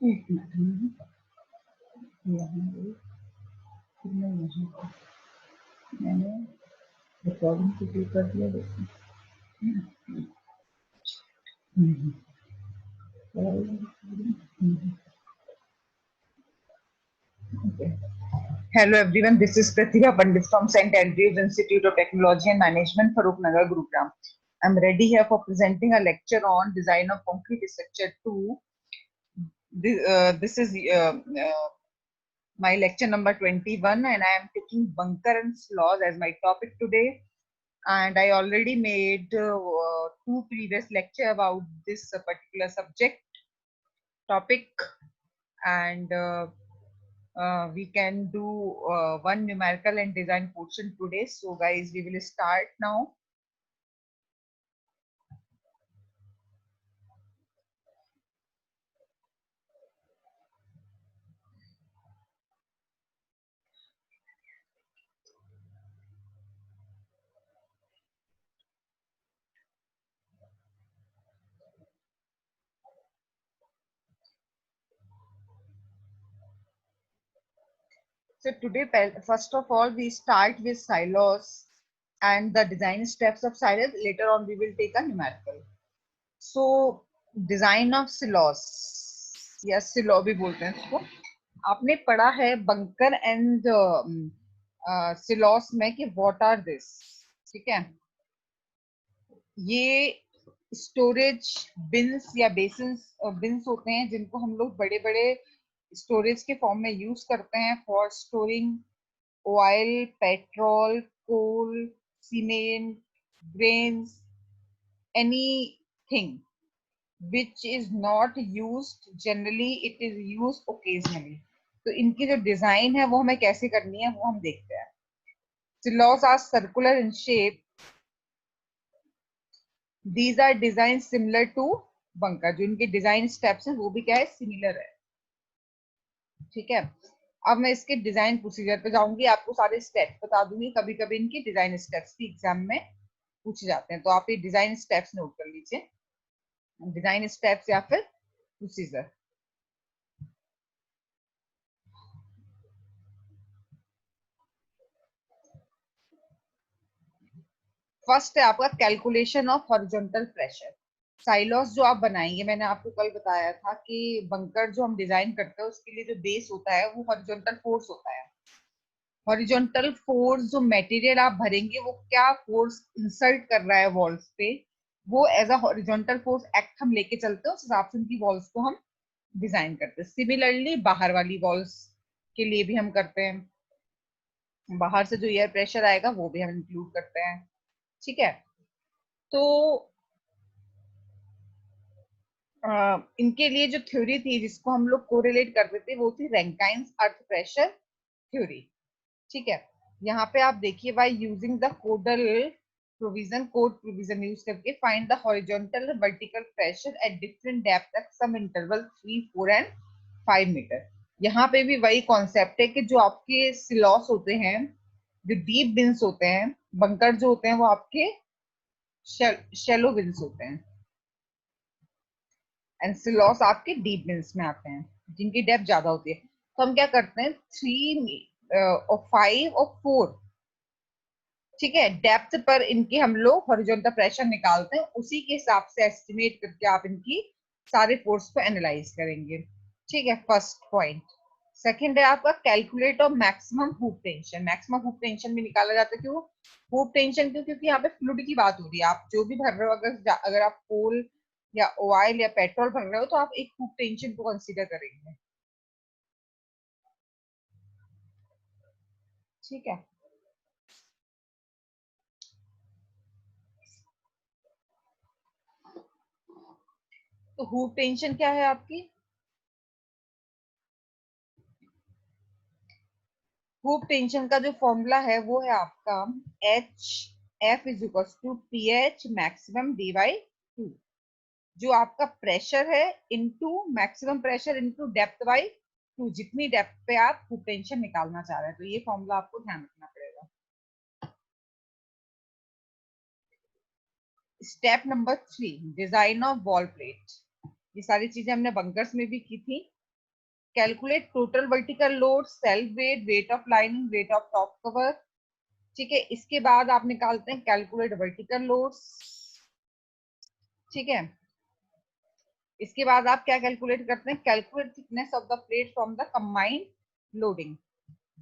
एक मिनट, यहाँ पे फिर मैं यहाँ मैंने रिकॉर्डिंग को क्लिक कर दिया। देखो Hello everyone, this is Pratibha Pandit from St. Andrews Institute of Technology and Management, Farooq Nagar, Gurugram. I'm ready here for presenting a lecture on design of concrete structure 2. This is my lecture number 21, and I am taking bunker and flaws as my topic today. And I already made two previous lecture about this particular subject topic, and we can do one numerical and design portion today. So guys, we will start now. So today, first of all, we start with silos and the design steps of silos. Later on, we will take a numerical. So design of silos, या सिलो भी बोलते हैं इसको. आपने पढ़ा है bunker and silos में कि व्हाट आर दिस. ठीक है, ये स्टोरेज बिन्स या बेसिन्स बिन्स होते हैं जिनको हम लोग बड़े बड़े स्टोरेज के फॉर्म में यूज करते हैं for storing oil, petrol, coal, cement, grains, anything which is not used generally, it is used occasionally. तो इनकी जो डिजाइन है वो हमें कैसे करनी है वो हम देखते हैं. Silos are circular in shape. These are designed similar to bunker. जो इनके डिजाइन स्टेप्स हैं वो भी क्या है, सिमिलर है. ठीक है, अब मैं इसके डिजाइन प्रोसीजर पे जाऊंगी, आपको सारे स्टेप्स बता दूंगी. कभी कभी इनके डिजाइन स्टेप्स भी एग्जाम में पूछे जाते हैं, तो आप ये डिजाइन स्टेप्स नोट कर लीजिए. डिजाइन स्टेप्स या फिर प्रोसीजर. फर्स्ट है आपका calculation of horizontal pressure. Silos जो आप बनाएंगे, मैंने आपको कल बताया था कि बंकर जो हम डिजाइन करते हैं उसके लिए जो बेस होता है वो हॉरिजॉन्टल फोर्स होता है. हॉरिजॉन्टल फोर्स जो मटेरियल आप भरेंगे वो क्या फोर्स इंसर्ट कर रहा है वॉल्स पे, वो as a horizontal force act हम लेके चलते हैं. उस हिसाब से उनकी वॉल्स को हम डिजाइन करते हैं. सिमिलरली बाहर वाली वॉल्स के लिए भी हम करते हैं. बाहर से जो एयर प्रेशर आएगा वो भी हम इंक्लूड करते हैं. ठीक है, तो इनके लिए जो थ्योरी थी जिसको हम लोग कोरिलेट करते थे वो थी रैंकाइन्स अर्थ प्रेशर थ्योरी. ठीक है, यहाँ पे आप देखिए, by using the code provision use करके find the horizontal vertical pressure at different depth at some interval 3, 4 and 5 metre. यहाँ पे भी वही कॉन्सेप्ट है कि जो आपके सिलॉस होते हैं, जो डीप बिन्स होते हैं, बंकर जो होते हैं वो आपके शेलो बिन्स होते हैं, एंड सिलॉस आपके डीप बिन्स में आते हैं जिनकी डेप्थ ज्यादा होती है. तो हम क्या करते हैं, 3 और 5 और 4, ठीक है, डेप्थ पर इनके हम लोग हॉरिजॉन्टल प्रेशर निकालते हैं. उसी के हिसाब से एस्टिमेट करके आप इनकी सारे फोर्स को एनालाइज करेंगे. ठीक है, फर्स्ट पॉइंट. सेकंड है आपका calculate of maximum hoop tension. Maximum hoop tension भी निकाला जाता है. क्यों हुप टेंशन? क्यों? क्योंकि यहाँ पे फ्लूइड की बात हो रही है. आप जो भी भर रहे हो, अगर आप कोल या ऑयल या पेट्रोल भर रहे हो तो आप एक हुप टेंशन को कंसीडर करेंगे. ठीक है, तो हुप टेंशन क्या है आपकी? हुप टेंशन का जो फॉर्मूला है वो है आपका H F is equal to P H maximum D by 2. जो आपका प्रेशर है into maximum pressure into depth by 2. जितनी डेप्थ पे आप हुप टेंशन निकालना चाह रहे हैं, तो ये फॉर्मूला आपको ध्यान रखना पड़ेगा. Step number 3, design of wall plate. ये सारी चीजें हमने बंकर्स में भी की थी. Calculate total vertical load, self weight, weight of lining, weight of top cover. ठीक है, इसके बाद आप निकालते हैं कैलकुलेट वर्टिकल लोड्स। ठीक है, इसके बाद आप क्या कैलकुलेट करते हैं, calculate thickness of the plate from the combined loading.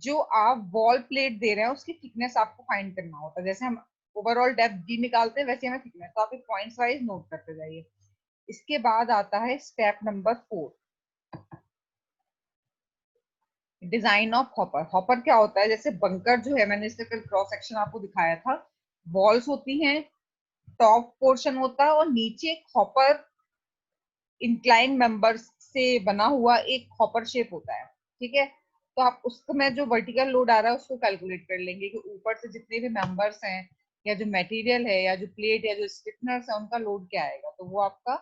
जो आप वॉल प्लेट दे रहे हैं उसकी थिकनेस आपको फाइंड करना होता है। जैसे हम ओवरऑल डेप्थ डी निकालते हैं वैसे हमें थिकनेस, तो आप पॉइंट्स वाइज नोट करते जाइए। इसके बाद आता है step number 4, design of hopper. Hopper क्या होता है, जैसे बंकर जो है, मैंने इससे कल क्रॉस सेक्शन आपको दिखाया था, वॉल्स होती हैं, टॉप पोर्शन होता है और नीचे एक हॉपर इंक्लाइन मेंबर्स से बना हुआ एक हॉपर शेप होता है। ठीक है, तो आप उसमें जो वर्टिकल लोड आ रहा है उसको कैलकुलेट कर लेंगे कि ऊपर से जितने भी मेंबर्स हैं या जो मटेरियल है या जो प्लेट या जो स्टिफनर्स है उनका लोड क्या आएगा, तो वो आपका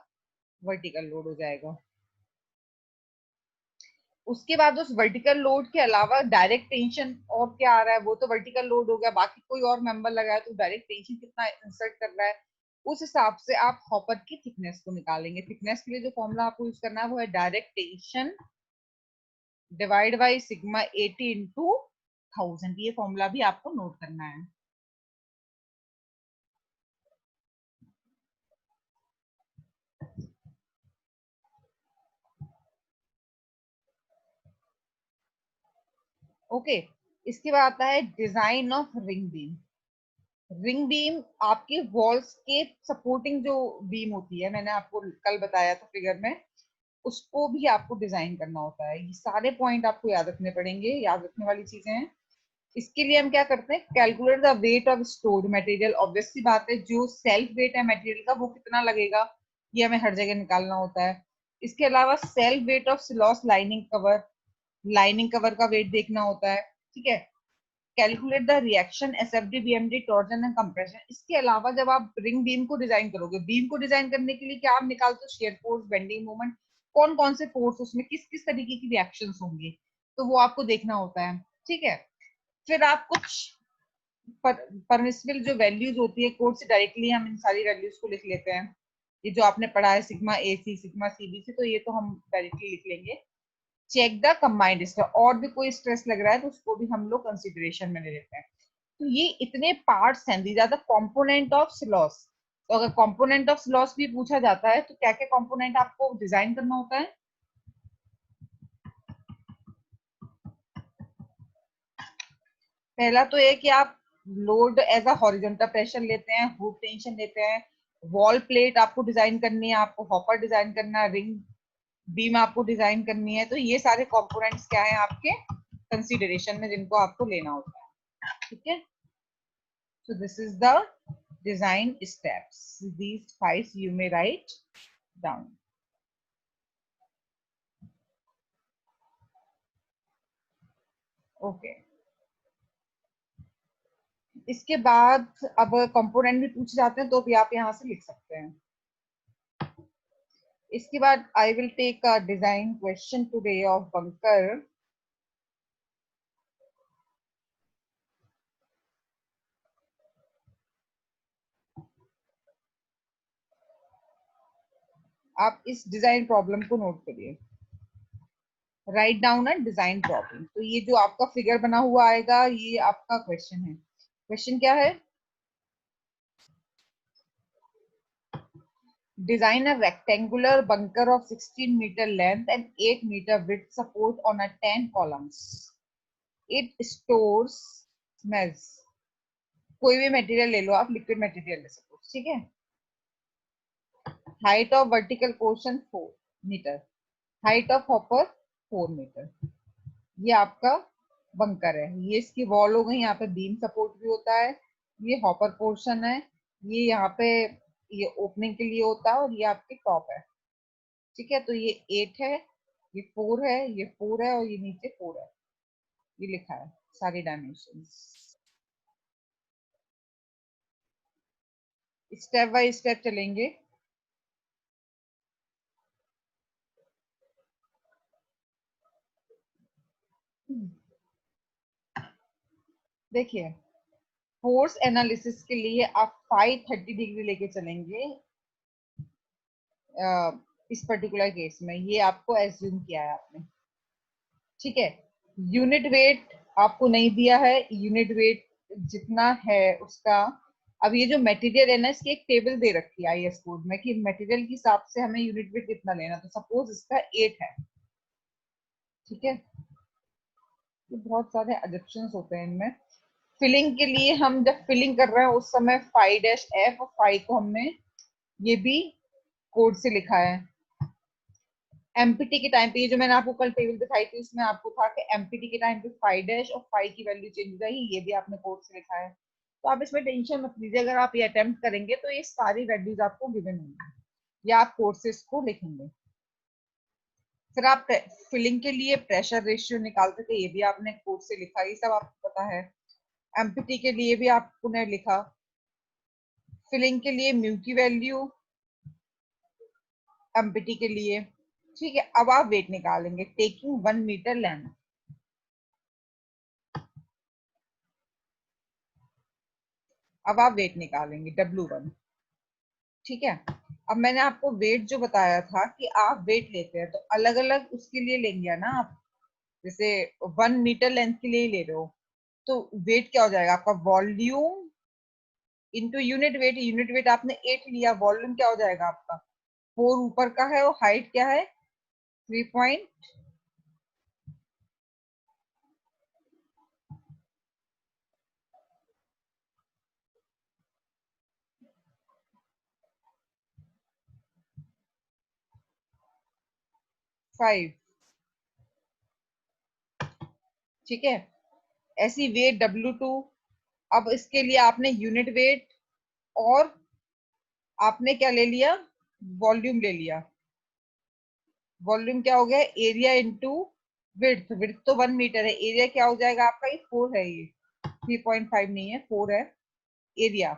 वर्टिकल लोड हो जाएगा। उसके बाद उस वर्टिकल लोड के अलावा डायरेक्ट टेंशन और क्या आ रहा है, वो तो वर्टिकल लोड हो गया, बाकी कोई और मेंबर लगा है तो डायरेक्ट टेंशन कितना इंसर्ट कर रहा है, उस हिसाब से आप हॉपर की थिकनेस को निकालेंगे। थिकनेस के लिए जो फॉर्मूला आपको यूज करना है वो है direct tension divide by sigma 80 into 1000। ये फॉर्मूला भी आपको नोट करना है। ओके, इसके बाद आता है design of ring beam. Ring beam आपके वॉल्स के सपोर्टिंग जो बीम होती है, मैंने आपको कल बताया था फिगर में, उसको भी आपको डिजाइन करना होता है। ये सारे पॉइंट आपको याद रखने पड़ेंगे, याद रखने वाली चीजें हैं। इसके लिए हम क्या करते हैं, calculate the weight of stored material. Obvious सी बात है, जो सेल्फ वेट है मटेरियल का वो कितना लगेगा, ये हमें हर जगह निकालना होता है। इसके अलावा self weight of सिलॉस lining cover, lining cover का वेट देखना होता है। ठीक है, calculate the reaction SFD BMD torsion and compression. इसके अलावा जब आप रिंग बीम को डिजाइन करोगे, बीम को डिजाइन करने के लिए क्या आप निकालते हो, शेयर फोर्स, बेंडिंग मोमेंट, कौन कौन से फोर्स, उसमें किस किस तरीके की रिएक्शंस होंगी, तो वो आपको देखना होता है। ठीक है, फिर आप कुछ परमिसिबल जो वैल्यूज होती है कोड से डायरेक्टली हम इन सारी वैल्यूज को लिख लेते हैं। ये जो आपने पढ़ा है सिग्मा ए सी सिग्मा सी बी से, तो ये तो हम डायरेक्टली लिख लेंगे। चेक द कंबाइंड स्ट्रेस, और भी कोई स्ट्रेस लग रहा है तो उसको भी हम लोग कंसिडरेशन में ले लेते हैं। तो ये इतने पार्ट्स हैं, these are the component of silos. तो अगर कंपोनेंट ऑफ सिलॉस भी पूछा जाता है तो क्या क्या कंपोनेंट आपको डिजाइन करना होता है। पहला तो ये कि आप load as a horizontal pressure लेते हैं, हुक टेंशन लेते हैं, वॉल प्लेट आपको डिजाइन करनी है, आपको हॉपर डिजाइन करना है, रिंग बीम आपको डिजाइन करनी है। तो ये सारे कंपोनेंट्स क्या है आपके कंसीडरेशन में, जिनको आपको लेना होता है। ठीक है, so this is the design steps, these 5 you may write down. Okay, इसके बाद अब कंपोनेंट भी पूछे जाते हैं तो भी आप यहाँ से लिख सकते हैं। इसके बाद I will take a design question today of bunker. आप इस डिजाइन प्रॉब्लम को नोट करिए, write down a design problem. तो ये जो आपका फिगर बना हुआ आएगा ये आपका क्वेश्चन है। क्वेश्चन क्या है, design a rectangular bunker of 16-meter length and 8-meter width support on a 10 columns. It stores मेज, कोई भी मटेरियल ले लो आप, लिक्विड मटेरियल ले सको। ठीक है, height of vertical portion 4 metre, height of hopper 4 metre. ये आपका बंकर है, ये इसकी वॉल हो गई, यहाँ पे बीम सपोर्ट भी होता है, ये हॉपर पोर्शन है, ये यहाँ पे ये ओपनिंग के लिए होता है और ये आपकी टॉप है। ठीक है, तो ये 8 है, ये 4 है, ये 4 है और ये नीचे 4 है, ये लिखा है सारी डायमेंशंस। स्टेप बाय स्टेप चलेंगे। देखिए, फोर्स एनालिसिस के लिए आप 530 डिग्री लेके चलेंगे। इस पर्टिकुलर केस में ये आपको एज्यूम किया है आपने। ठीक है। यूनिट वेट आपको नहीं दिया है, यूनिट वेट जितना है उसका। अब ये जो मटेरियल है ना, इसकी एक टेबल दे रखी है आईएस कोड में कि मटेरियल के हिसाब से हमें यूनिट वेट कितना लेना। तो सपोज इसका 8 है, ठीक है। ये बहुत सारे एजप्शंस होते हैं इनमें। फिलिंग के लिए हम जब फिलिंग कर रहे हैं उस समय 5-F, और 5 को हमने ये भी कोड से लिखा है। एमपीटी के टाइम पे, ये जो मैंने आपको कल टेबल दिखाई थी उसमें आपको था कि एमपीटी के टाइम पे 5 और 5 की वैल्यू चेंज हो जाएगी, ये भी आपने कोड से लिखा है। तो आप इसमें टेंशन मत लीजिए, अगर आप ये अटेम्प्ट करेंगे तो ये सारी वैल्यूज आपको गिवन होंगी या आप कोड से इसको लिखेंगे। फिर आप फिलिंग के लिए प्रेशर रेशियो निकालते थे, ये भी आपने कोड से लिखा, ये सब आपको पता है। एमपीटी के लिए भी आपने लिखा। फिलिंग के लिए म्यू की वैल्यू एमपीटी के लिए, ठीक है। अब आप वेट निकालेंगे टेकिंग 1 मीटर लेंथ। अब आप वेट निकालेंगे W1, ठीक है। अब मैंने आपको वेट जो बताया था कि आप वेट लेते हैं तो अलग अलग उसके लिए लेंगे ना आप। जैसे 1 मीटर लेंथ के लिए ही ले रहे हो तो वेट क्या हो जाएगा आपका, volume into unit weight. Unit weight आपने 8 लिया, वॉल्यूम क्या हो जाएगा आपका 4 ऊपर का है और हाइट क्या है 3.5। ठीक है। ऐसी वेट W2। अब इसके लिए आपने यूनिट वेट और आपने क्या ले लिया, वॉल्यूम ले लिया। वॉल्यूम क्या हो गया, एरिया इंटू विड्थ। विड्थ तो 1 मीटर है, एरिया क्या हो जाएगा आपका, ये 4 है, ये 3.5 नहीं है 4 है एरिया।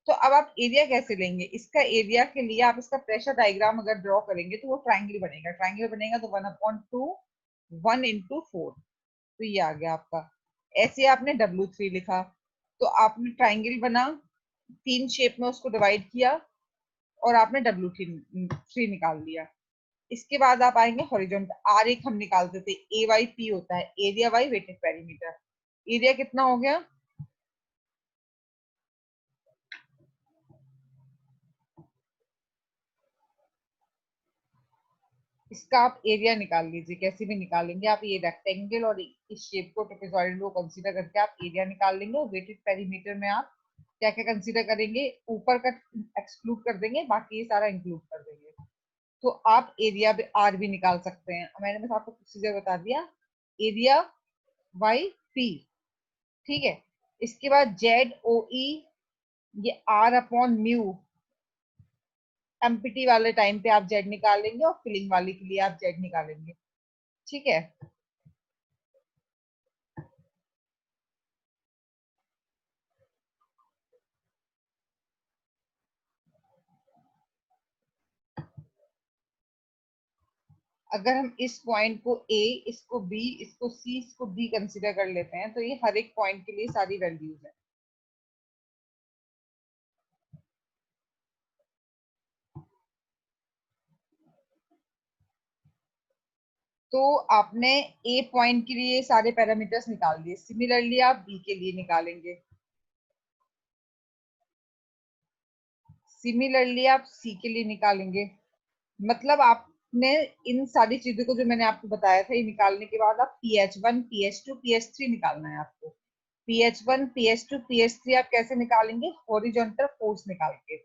तो अब आप एरिया कैसे लेंगे, इसका एरिया के लिए आप इसका प्रेशर डायग्राम अगर ड्रॉ करेंगे तो वो ट्राइंगल बनेगा। ट्राइंगल बनेगा तो 1/2 1/4, तो ये आ गया आपका। ऐसे आपने W3 लिखा, तो आपने ट्राइंगल बना, 3 शेप में उसको डिवाइड किया और आपने W3 निकाल लिया। इसके बाद आप आएंगे हॉरिजॉन्टल। आर एक हम निकालते थे, AYP होता है area by wetted perimeter. Area कितना हो गया, इसका आप एरिया निकाल लीजिए, कैसे भी निकालेंगे आप। ये रेक्टेंगल और इस शेप को ट्रेपेजॉइडल को कंसीडर करके आप एरिया निकाल लेंगे। और वेटेड पेरीमीटर में आप क्या क्या कंसीडर करेंगे, ऊपर का एक्सक्लूड कर देंगे, बाकी ये सारा इंक्लूड कर देंगे। तो आप एरिया आर भी निकाल सकते हैं। मैंने बस आपको प्रोसीजर बता दिया, एरिया बाई पी, ठीक है। इसके बाद ZOE, ये R/म्यू। एमपीटी वाले टाइम पे आप जेड निकालेंगे और फिलिंग वाले के लिए आप जेड निकालेंगे, ठीक है। अगर हम इस पॉइंट को ए, इसको बी, इसको सी, इसको डी कंसीडर कर लेते हैं तो ये हर एक पॉइंट के लिए सारी वैल्यूज है। तो आपने ए पॉइंट के लिए सारे पैरामीटर्स निकाल दिए, सिमिलरली आप बी के लिए निकालेंगे, सिमिलरली आप सी के लिए निकालेंगे। मतलब आपने इन सारी चीजों को जो मैंने आपको बताया था ये निकालने के बाद आप PH1 PH2 PH3 निकालना है आपको। PH1 PH2 PH3 आप कैसे निकालेंगे, हॉरिजॉन्टल फोर्स निकाल के।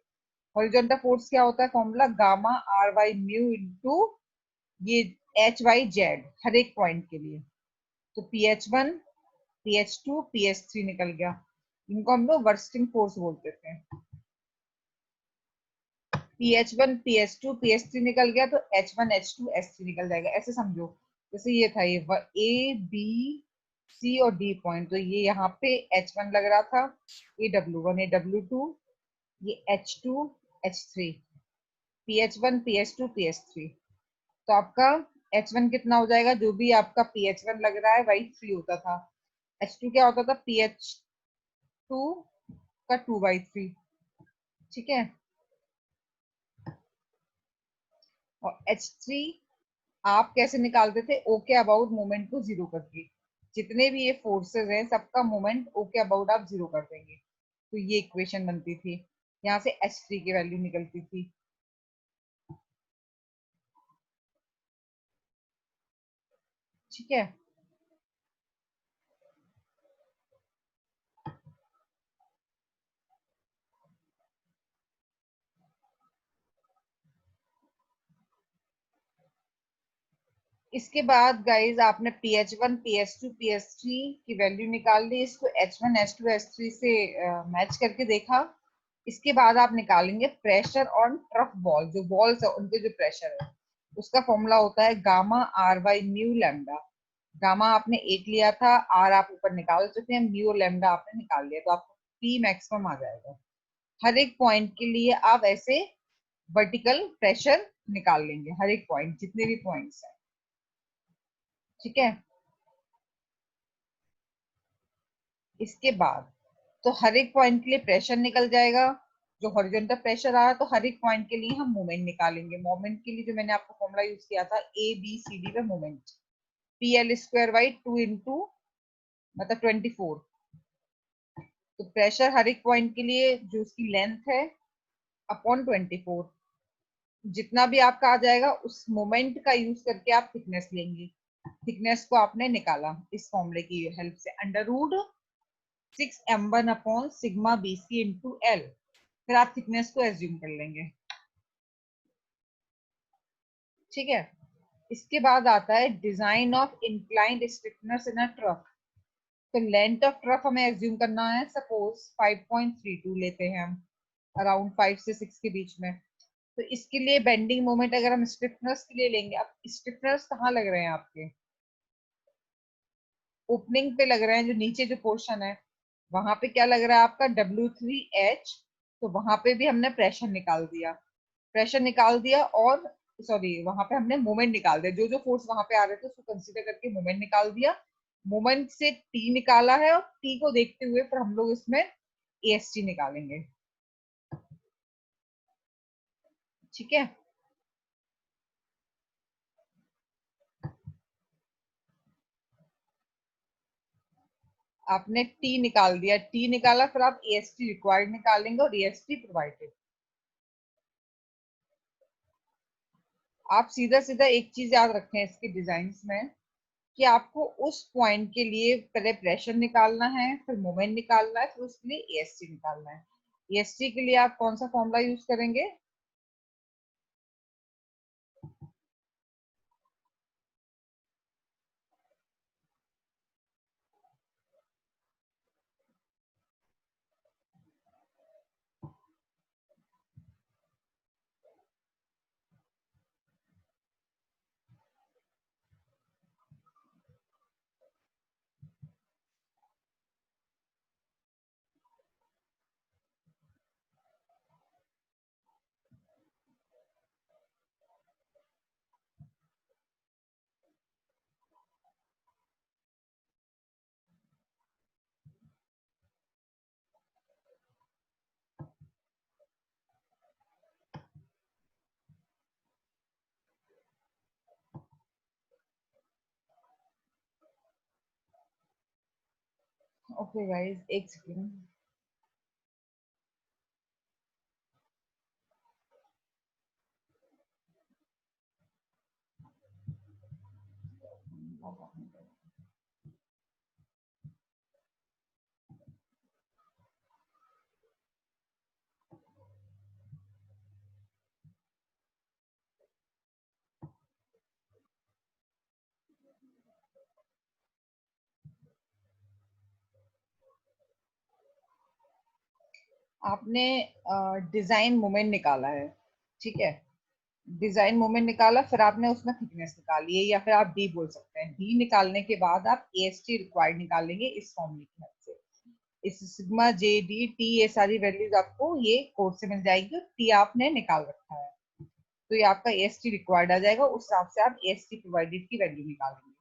हॉरिजॉन्टल फोर्स क्या होता है, फॉर्मूला गामा R/म्यू इंटू ये HY/Z हर एक पॉइंट के लिए। तो PH1 PH2 PH3 निकल गया, इनको हम लोग वर्स्टिंग फोर्स बोलते थे। PH1 PH2 PH3 निकल गया तो H1 H2 H3 निकल जाएगा, ऐसे समझो। जैसे ये था, ये A B C और D पॉइंट, तो ये यहाँ पे H1 लग रहा था, ये W1 ये W2, ये H2 H3, PH1 PH2 PH3। तो आपका H1 कितना हो जाएगा, जो भी आपका PH1 लग रहा है वही 3 होता था। H2 क्या होता था, PH2 का 2/3, ठीक है। और H3 आप कैसे निकालते थे? ओके अबाउट मोमेंट को जीरो करके। जितने भी ये फोर्सेस हैं सबका मोमेंट ओके अबाउट आप जीरो कर देंगे, तो ये इक्वेशन बनती थी। यहाँ से H3 की वैल्यू निकलती थी। ठीक है। इसके बाद गाइज आपने PH1 PH2 PH3 की वैल्यू निकाल ली, इसको H1 H2 H3 से मैच करके देखा। इसके बाद आप निकालेंगे प्रेशर ऑन ट्रफ बॉल, जो बॉल्स है उनके जो प्रेशर है उसका फॉर्मूला होता है gamma R by mu lambda. Gamma आपने 8 लिया था, आर आप ऊपर निकाल चुके हैं, म्यू और लैम्डा आपने निकाल लिया, तो आपको P मैक्सिमम आ जाएगा। हर एक पॉइंट के लिए आप ऐसे वर्टिकल प्रेशर निकाल लेंगे, हर एक पॉइंट जितने भी पॉइंट्स हैं। ठीक है। इसके बाद तो हर एक पॉइंट के लिए प्रेशर निकल जाएगा, जो हॉरिजॉन्टल प्रेशर आ रहा है, तो हर एक पॉइंट के लिए हम मोमेंट निकालेंगे। मोमेंट के लिए जो मैंने आपको फॉर्मूला यूज किया था ABCD पे मोमेंट, PL² बाई 2 इंटू मतलब 24। तो प्रेशर हर एक पॉइंट के लिए जो उसकी लेंथ है अपॉन 24, जितना भी आपका आ जाएगा उस मोमेंट का यूज करके आप थिकनेस लेंगे। थिकनेस को आपने निकाला इस फॉर्मूले की हेल्प से, under root 6m1 upon sigma BC into L। फिर आप थिकनेस को एज्यूम कर लेंगे। ठीक है। इसके बाद आता है design of inclined stiffness in a truck. तो लेंथ ऑफ ट्रक हमें एज्यूम करना है, सपोज 5.32 लेते हैं हम, अराउंड 5 से 6 के बीच में। तो इसके लिए बेंडिंग मोमेंट अगर हम स्टिफनेस के लिए लेंगे, अब स्टिफनेस कहाँ लग रहे हैं आपके? ओपनिंग पे लग रहे हैं, जो नीचे जो पोर्शन है वहां पे क्या लग रहा है आपका? W3H। तो वहां पे भी हमने प्रेशर निकाल दिया, प्रेशर निकाल दिया, और सॉरी वहां पे हमने मोमेंट निकाल दिया, जो जो फोर्स वहां पे आ रहे थे उसको कंसीडर करके मोमेंट निकाल दिया। मोमेंट से T निकाला है, और T को देखते हुए फिर हम लोग इसमें AST निकालेंगे। ठीक है। आपने T निकाल दिया, T निकाला, फिर आप AST रिक्वायर्ड निकालेंगे और AST प्रोवाइडेड। आप सीधा सीधा एक चीज याद रखें इसके डिजाइन में, कि आपको उस पॉइंट के लिए पहले प्रेशर निकालना है, फिर मोमेंट निकालना है, फिर उसके लिए AST निकालना है। AST के लिए आप कौन सा फॉर्मूला यूज करेंगे? ओके गाइस, एक सेकंड। आपने डिजाइन मोमेंट निकाला है, ठीक है। डिजाइन मोमेंट निकाला, फिर आपने उसमें थिकनेस निकाली है, या फिर आप डी बोल सकते हैं। डी निकालने के बाद आप AST रिक्वायर्ड निकालेंगे इस फॉर्मूले की हेल्प से। इस सिग्मा JD T ये सारी वैल्यूज आपको ये कोड से मिल जाएगी, और टी आपने निकाल रखा है, तो ये आपका AST रिक्वायर्ड आ जाएगा। उस हिसाब से आप AST प्रोवाइडेड की वैल्यू निकालेंगे।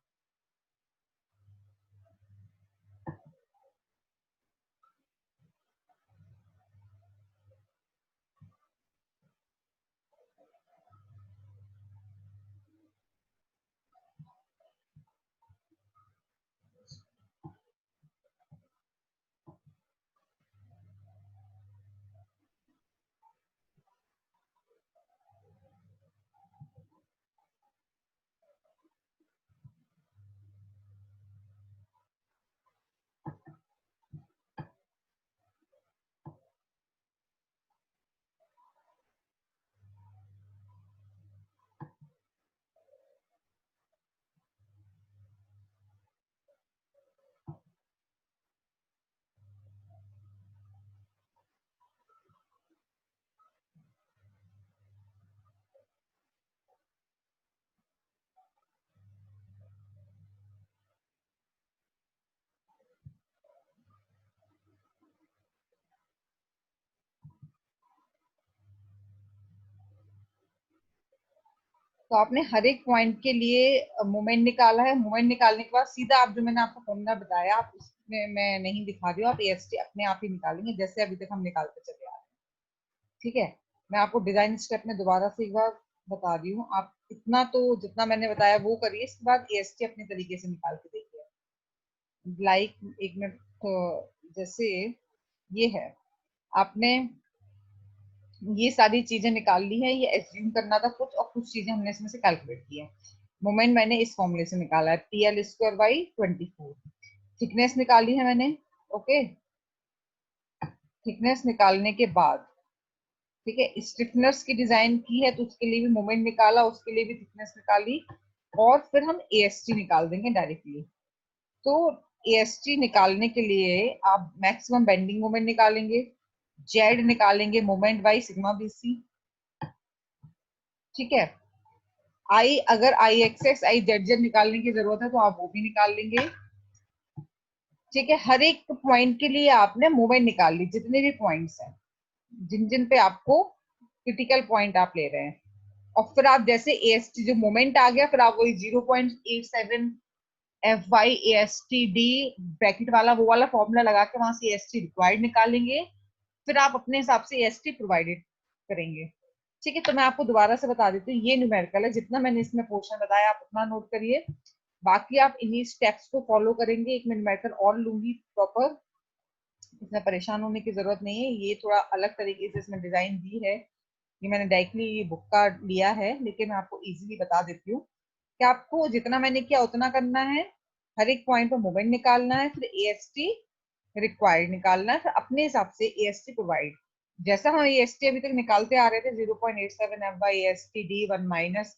तो आपने हर एक पॉइंट के लिए मोमेंट निकाला है। मोमेंट निकालने के बाद सीधा आप जो मैंने आपको फॉर्मूला बताया, आप उसमें मैं नहीं दिखा रही हूँ, आप एएसटी अपने आप ही निकालेंगे जैसे अभी तक हम निकालते चले आ रहे हैं। ठीक है, मैं आपको डिजाइन स्टेप में दोबारा से एक बार बता रही हूँ, आप इतना तो जितना मैंने बताया वो करिए, इसके बाद एएसटी अपने तरीके से निकाल के देखिए। एक मिनट, जैसे ये है, आपने ये सारी चीजें निकाल ली है, ये एज्यूम करना था कुछ, और कुछ चीजें हमने इसमें से कैलकुलेट की है। मोमेंट मैंने इस फॉर्मूले से निकाला है, PL²/24। थिकनेस निकाली है मैंने। ओके, थिकनेस निकालने के बाद, ठीक है, स्टिफनर्स की डिजाइन की है तो उसके लिए भी मोमेंट निकाला, उसके लिए भी थिकनेस निकाली, और फिर हम एएसटी निकाल देंगे डायरेक्टली। तो एएसटी निकालने के लिए आप मैक्सिमम बेंडिंग मोमेंट निकालेंगे, जेड निकालेंगे, मोमेंट बाई सिग्मा बीसी। ठीक है, आई, अगर आई एक्सेस आई जेड जेड निकालने की जरूरत है तो आप वो भी निकाल लेंगे। ठीक है, हर एक पॉइंट के लिए आपने मूवमेंट निकाल ली, जितने भी पॉइंट्स हैं, जिन जिन पे आपको क्रिटिकल पॉइंट आप ले रहे हैं, और फिर आप जैसे एएसटी जो मोमेंट आ गया, फिर आप वही 0.87 FY ASTD ब्रैकेट वाला वो वाला फॉर्मूला लगा के वहां से एएसटी रिक्वायर्ड निकालेंगे, फिर आप अपने हिसाब से एएसटी प्रोवाइडेड करेंगे। ठीक है, तो मैं आपको दोबारा से बता देती हूँ, ये न्यूमेरिकल है, जितना मैंने इसमें पोर्शन बताया आप उतना नोट करिए, बाकी आप इन्हीं स्टेप्स को फॉलो करेंगे। एक मैं न्यूमेरिकल और लूंगी प्रॉपर, इसमें परेशान होने की जरूरत नहीं है, ये थोड़ा अलग तरीके से इसमें डिजाइन दी है, ये मैंने डायरेक्टली बुक का लिया है, लेकिन मैं आपको इजीली बता देती हूँ कि आपको जितना मैंने किया उतना करना है। हर एक पॉइंट पर मोमेंट निकालना है, फिर एएसटी रिक्वायर्ड निकालना है, फिर अपने हिसाब से एएसटी प्रोवाइड, जैसा हम एएसटी अभी तक निकालते आ रहे थे 0.87 FY/ASTD 1 माइनस,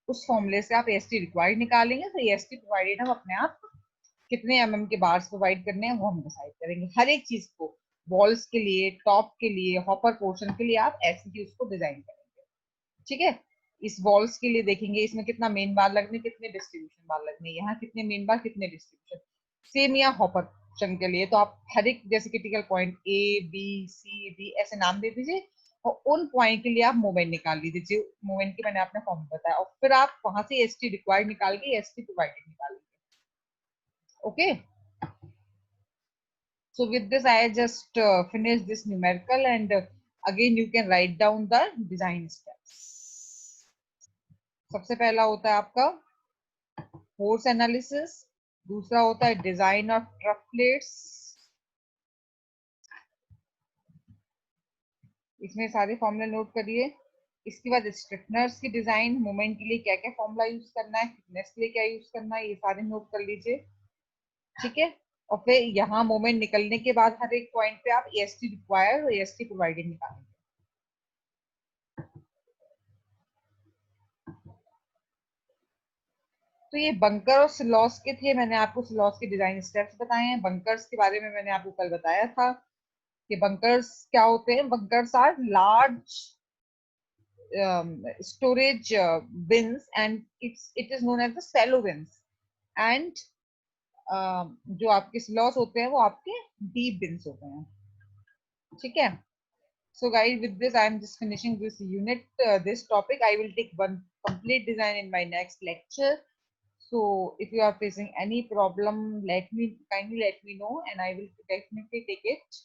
उस फॉर्मूले से आप एएसटी रिक्वायर्ड निकालेंगे, फिर एएसटी प्रोवाइडेड हम अपने आप कितने के बार्स प्रोवाइड करने हैं वो हम डिसाइड करेंगे। हर एक चीज को, वॉल्स के लिए, टॉप के लिए, हॉपर पोर्शन के लिए आप ऐसे ही उसको डिजाइन करेंगे। ठीक है, इस वॉल्स के लिए देखेंगे इसमें कितना मेन बार लगने, कितने डिस्ट्रीब्यूशन बार लगने, यहाँ कितने मेन बार कितने डिस्ट्रीब्यूशन, सेम या हॉपर पोर्शन के लिए। तो आप हर एक जैसे critical point A B C D ऐसे नाम दे दीजिए, और उन पॉइंट के लिए आप मोमेंट निकाल लीजिए, मोमेंट की मैंने आपने फॉर्म बताया, और फिर आप वहां से एसटी रिक्वायर्ड निकाल के एसटी प्रोवाइडेड निकाल लीजिए। Okay, so with this I just finished this numerical, and again you can write down the design steps. सबसे पहला होता है आपका फोर्स एनालिसिस, दूसरा होता है डिजाइन ऑफ ट्रफ प्लेट्स, इसमें सारे फॉर्मूले नोट करिए। इसके बाद स्ट्रिफनर्स की डिजाइन, मोमेंट के लिए क्या क्या फॉर्मूला यूज करना है, थिकनेस के लिए क्या यूज करना है, ये सारे नोट कर लीजिए। ठीक है, और फिर यहाँ मोमेंट निकलने के बाद हर एक पॉइंट पे आप एएसटी रिक्वायर्ड और एएसटी प्रोवाइडेड निकालेंगे। तो ये बंकर और सिलॉस के थे, मैंने आपको सिलॉस के डिजाइन स्टेप्स बताए हैं। बंकर्स के बारे में मैंने आपको कल बताया था कि बंकर्स क्या होते हैं। Bunkers are large storage bins, and it is known as the shallow bins, and जो आपके स्लॉस होते हैं वो आपके डीप बिन्स होते हैं। ठीक है, so guys, with this I am just finishing this unit, this topic. I will take one complete design in my next lecture. So if you are facing any problem, kindly let me know, and I will definitely take it